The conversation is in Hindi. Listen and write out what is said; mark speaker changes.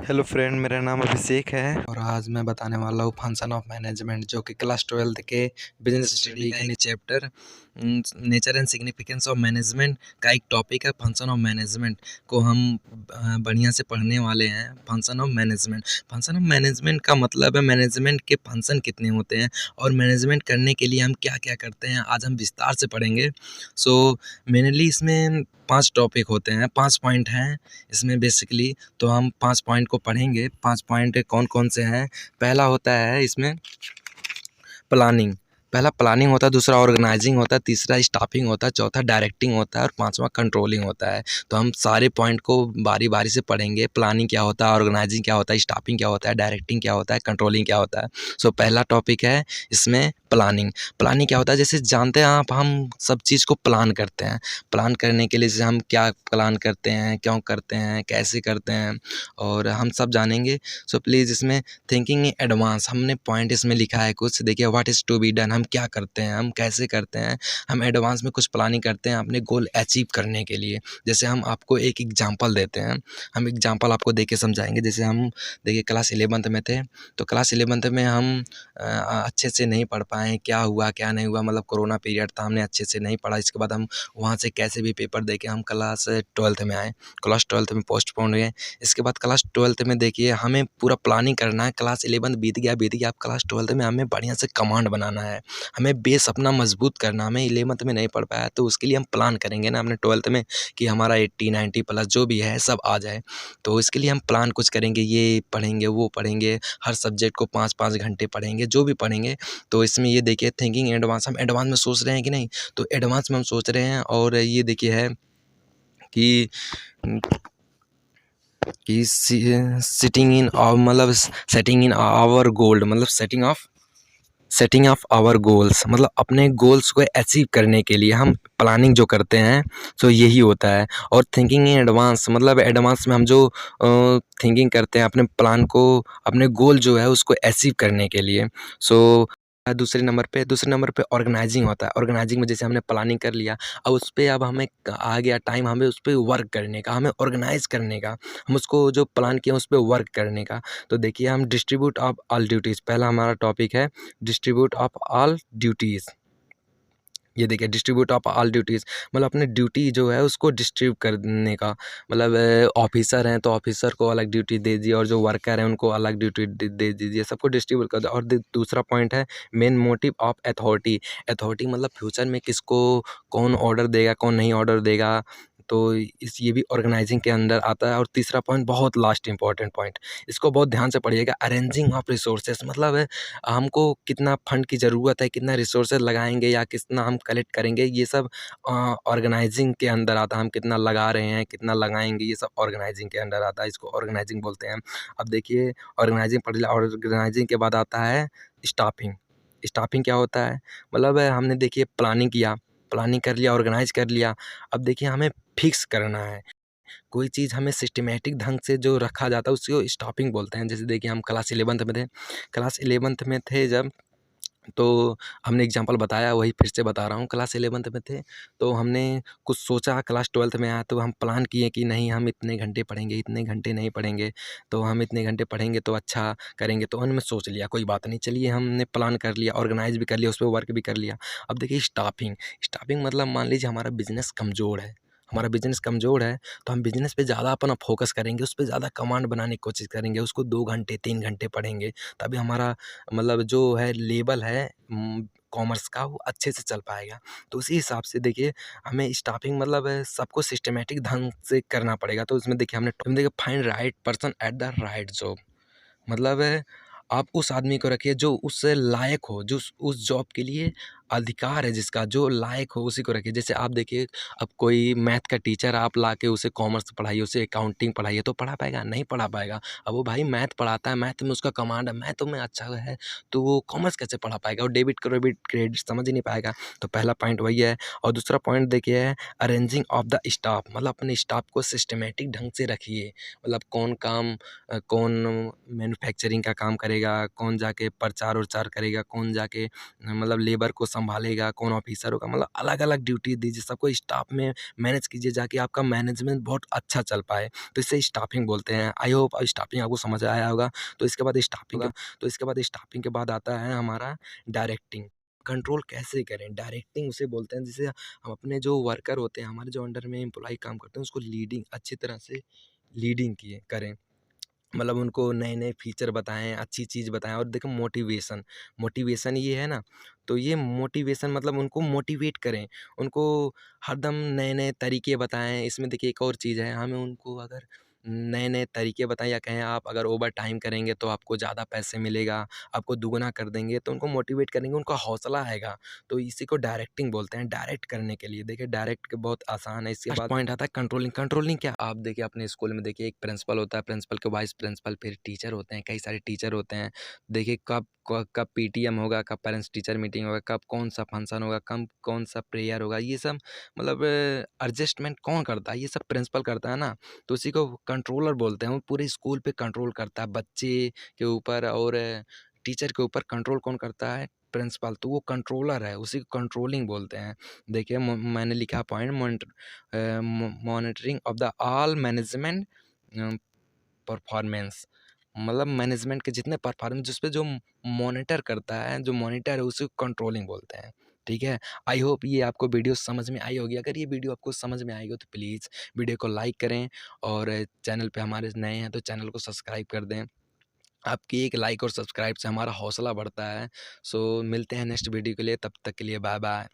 Speaker 1: हेलो फ्रेंड, मेरा नाम अभिषेक है और आज मैं बताने वाला हूँ फंक्शन ऑफ मैनेजमेंट, जो कि क्लास 12th के बिजनेस स्टडी का एक chapter nature and significance of management का एक टॉपिक है। फंक्शन ऑफ मैनेजमेंट को हम बढ़िया से पढ़ने वाले हैं। फंक्शन ऑफ मैनेजमेंट का मतलब है मैनेजमेंट के फंक्शन कितने होते हैं और मैनेजमेंट करने के लिए हम क्या क्या करते हैं, आज हम विस्तार से पढ़ेंगे। सो मेनली इसमें 5 टॉपिक होते हैं, 5 पॉइंट हैं इसमें बेसिकली। तो हम 5 पॉइंट को पढ़ेंगे। 5 पॉइंट कौन-कौन से हैं। पहला होता है इसमें प्लानिंग। पहला प्लानिंग होता है, दूसरा ऑर्गेनाइजिंग होता है, तीसरा स्टाफिंग होता है, चौथा डायरेक्टिंग होता है और पाँचवां कंट्रोलिंग होता है। तो हम सारे पॉइंट को बारी-बारी से पढ़ेंगे। प्लानिंग क्या होता है, ऑर्गेनाइजिंग क्या होता है, स्टाफिंग क्या होता है, डायरेक्टिंग क्या होता है, कंट्रोलिंग क्या होता है। सो पहला टॉपिक है इसमें प्लानिंग। प्लानिंग क्या होता है, जैसे जानते हैं आप, हम सब चीज़ को प्लान करते हैं। प्लान करने के लिए जैसे हम क्या प्लान करते हैं, क्यों करते हैं, कैसे करते हैं और हम सब जानेंगे। सो प्लीज़ इसमें थिंकिंग इन एडवांस हमने पॉइंट इसमें लिखा है कुछ। देखिए, what is to be done, हम क्या करते हैं, हम कैसे करते हैं। हम एडवांस में कुछ प्लानिंग करते हैं अपने गोल अचीव करने के लिए। जैसे हम आपको एक एग्जांपल देते हैं, हम एग्जांपल आपको दे के समझाएँगे। जैसे हम देखिए क्लास 11th में थे, तो क्लास 11th में हम अच्छे से नहीं पढ़ पाए। क्या हुआ, क्या नहीं हुआ, मतलब कोरोना पीरियड था, हमने अच्छे से नहीं पढ़ा। इसके बाद हम वहाँ से कैसे भी पेपर दे के हम क्लास 12th में आए। क्लास 12th में पोस्टपोन हुए। इसके बाद क्लास 12th में देखिए हमें पूरा प्लानिंग करना है। क्लास 11th बीत गया, अब क्लास 12th में हमें बढ़िया से कमांड बनाना है। हमें बेस अपना मजबूत करना है। हमें 11th में नहीं पढ़ पाया, तो उसके लिए हम प्लान करेंगे ना अपने 12th में कि हमारा 80 90 प्लस जो भी है सब आ जाए। तो इसके लिए हम प्लान कुछ करेंगे, ये पढ़ेंगे, वो पढ़ेंगे, हर सब्जेक्ट को 5-5 घंटे पढ़ेंगे, जो भी पढ़ेंगे। तो इसमें ये देखिए थिंकिंग एडवांस, हम एडवांस में सोच रहे हैं कि नहीं, तो एडवांस में हम सोच रहे हैं। और ये देखिए है कि सिटिंग इन मतलब सेटिंग इन आवर गोल्ड, मतलब सेटिंग ऑफ आवर गोल्स, मतलब अपने गोल्स को अचीव करने के लिए हम प्लानिंग जो करते हैं, तो यही होता है। और थिंकिंग इन एडवांस, मतलब एडवांस में हम जो थिंकिंग करते हैं अपने प्लान को, अपने गोल जो है उसको अचीव करने के लिए। सो दूसरे नंबर पे ऑर्गेनाइजिंग होता है। ऑर्गेनाइजिंग में जैसे हमने प्लानिंग कर लिया, अब उस पे अब हमें आ गया टाइम, हमें उस पे वर्क करने का, हमें ऑर्गेनाइज करने का, हम उसको जो प्लान किया उस पे वर्क करने का। तो देखिए हम डिस्ट्रीब्यूट ऑफ ऑल ड्यूटीज़, पहला हमारा टॉपिक है डिस्ट्रीब्यूट ऑफ ऑल ड्यूटीज़। ये देखिए डिस्ट्रीब्यूट ऑफ ऑल ड्यूटीज़, मतलब अपने ड्यूटी जो है उसको डिस्ट्रीब्यूट करने का। मतलब ऑफिसर हैं तो ऑफिसर को अलग ड्यूटी दे दीजिए और जो वर्कर हैं उनको अलग ड्यूटी दे दीजिए, सबको डिस्ट्रीब्यूट कर दो। और दूसरा पॉइंट है main motive of authority. Authority मतलब फ्यूचर में किसको कौन ऑर्डर देगा, कौन नहीं ऑर्डर देगा। तो इस ये भी ऑर्गेनाइजिंग के अंदर आता है। और तीसरा पॉइंट बहुत लास्ट इंपॉर्टेंट पॉइंट, इसको बहुत ध्यान से पढ़िएगा, अरेंजिंग ऑफ रिसोर्सेज, मतलब हमको कितना फंड की ज़रूरत है, कितना रिसोर्सेज लगाएंगे या कितना हम कलेक्ट करेंगे, ये सब ऑर्गेनाइजिंग के अंदर आता है। हम कितना लगा रहे हैं, कितना लगाएंगे, ये सब ऑर्गेनाइजिंग के अंदर आता है। इसको ऑर्गेनाइजिंग बोलते हैं। अब देखिए ऑर्गेनाइजिंग पढ़ लिया, ऑर्गेनाइजिंग के बाद आता है स्टाफिंग। स्टाफिंग क्या होता है, मतलब हमने देखिए प्लानिंग किया, प्लानिंग कर लिया, ऑर्गेनाइज कर लिया। अब देखिए हमें फिक्स करना है। कोई चीज़ हमें सिस्टमैटिक ढंग से जो रखा जाता है उसको स्टॉपिंग बोलते हैं। जैसे देखिए हम क्लास 11th में थे, क्लास 11th में थे जब, तो हमने एग्जांपल बताया, वही फिर से बता रहा हूँ। क्लास 11th में थे तो हमने कुछ सोचा, क्लास 12th में आया तो हम प्लान किए कि नहीं हम इतने घंटे पढ़ेंगे, इतने घंटे नहीं पढ़ेंगे, तो हम इतने घंटे पढ़ेंगे तो अच्छा करेंगे। तो उनमें सोच लिया, कोई बात नहीं, चलिए हमने प्लान कर लिया, ऑर्गेनाइज भी कर लिया, उस पर वर्क भी कर लिया। अब देखिए स्टाफिंग, स्टाफिंग मतलब मान लीजिए हमारा बिज़नेस कमज़ोर है, हमारा बिज़नेस कमज़ोर है, तो हम बिज़नेस पे ज़्यादा अपना फ़ोकस करेंगे, उस पे ज़्यादा कमांड बनाने की कोशिश करेंगे, उसको 2 घंटे 3 घंटे पढ़ेंगे, तभी हमारा मतलब जो है लेवल है कॉमर्स का वो अच्छे से चल पाएगा। तो उसी हिसाब से देखिए हमें स्टाफिंग मतलब सबको सिस्टमैटिक ढंग से करना पड़ेगा। तो उसमें देखिए हमने देखिए find right person at the right job, मतलब आप उस आदमी को रखिए जो उससे लायक हो, जो उस जॉब के लिए अधिकार है जिसका, जो लायक हो उसी को रखिए। जैसे आप देखिए अब कोई मैथ का टीचर आप लाके उसे कॉमर्स पढ़ाइए, उसे अकाउंटिंग पढ़ाइए, तो पढ़ा पाएगा? नहीं पढ़ा पाएगा। अब वो भाई मैथ पढ़ाता है, मैथ में उसका कमांड है, मैथ में अच्छा है, तो वो कॉमर्स कैसे पढ़ा पाएगा? और डेबिट क्रेडिट क्रेडिट समझ ही नहीं पाएगा। तो पहला पॉइंट वही है। और दूसरा पॉइंट देखिए है अरेंजिंग ऑफ द स्टाफ, मतलब अपने स्टाफ को सिस्टमैटिक ढंग से रखिए। मतलब कौन काम कौन मैन्युफैक्चरिंग का काम करेगा, कौन जाके प्रचार-वरचार करेगा, कौन जाके मतलब लेबर को संभालेगा, कौन ऑफिसर होगा, मतलब अलग-अलग ड्यूटी दीजिए, सबको स्टाफ में मैनेज कीजिए जाके आपका मैनेजमेंट बहुत अच्छा चल पाए। तो इसे स्टाफिंग बोलते हैं। आई होप स्टाफिंग आपको समझ आया होगा। तो इसके बाद स्टाफिंग के बाद आता है हमारा डायरेक्टिंग। कंट्रोल कैसे करें? डायरेक्टिंग उसे बोलते हैं जिसे हम अपने जो वर्कर होते हैं, हमारे जो अंडर में एम्प्लॉयी काम करते हैं, उसको लीडिंग अच्छी तरह से लीडिंग किए करें। मतलब उनको नए-नए फीचर बताएँ, अच्छी चीज़ बताएँ और देखो मोटिवेशन, मोटिवेशन ये है ना, तो ये मोटिवेशन मतलब उनको मोटिवेट करें, उनको हरदम नए-नए तरीके बताएँ। इसमें देखिए एक और चीज़ है, हमें उनको अगर नए-नए तरीके बताएँ या कहें आप अगर ओवरटाइम करेंगे तो आपको ज़्यादा पैसे मिलेगा, आपको दुगना कर देंगे, तो उनको मोटिवेट करेंगे, उनका हौसला आएगा। तो इसी को डायरेक्टिंग बोलते हैं, डायरेक्ट करने के लिए। देखिए डायरेक्ट के बहुत आसान है। इसके बाद पॉइंट आता है कंट्रोलिंग। कंट्रोलिंग क्या? आप देखिए अपने स्कूल में देखिए एक प्रिंसिपल होता है, प्रिंसिपल के वाइस प्रिंसिपल, फिर टीचर होते हैं, कई सारे टीचर होते हैं। देखिए कब पीटीएम होगा, कब पेरेंट्स टीचर मीटिंग होगा, कब कौन-सा फंक्शन होगा, कब कौन-सा प्रेयर होगा, ये सब मतलब एडजस्टमेंट कौन करता है? ये सब प्रिंसिपल करता है ना, तो उसी को कंट्रोलर बोलते हैं। वो पूरे स्कूल पे कंट्रोल करता है, बच्चे के ऊपर और टीचर के ऊपर कंट्रोल कौन करता है? प्रिंसिपल। तो वो कंट्रोलर है, उसी को कंट्रोलिंग बोलते हैं। देखिए मैंने लिखा point monitoring of the all management performance, मतलब मैनेजमेंट के जितने परफॉर्मेंस जिस पे जो मॉनिटर करता है, जो मॉनिटर है उसी को कंट्रोलिंग बोलते हैं। ठीक है? आई होप ये आपको वीडियो समझ में आई होगी। अगर ये वीडियो आपको समझ में आई हो तो प्लीज़ वीडियो को लाइक करें और चैनल पे हमारे नए हैं तो चैनल को सब्सक्राइब कर दें। आपकी एक लाइक और सब्सक्राइब से हमारा हौसला बढ़ता है। सो मिलते हैं नेक्स्ट वीडियो के लिए, तब तक के लिए बाय बाय।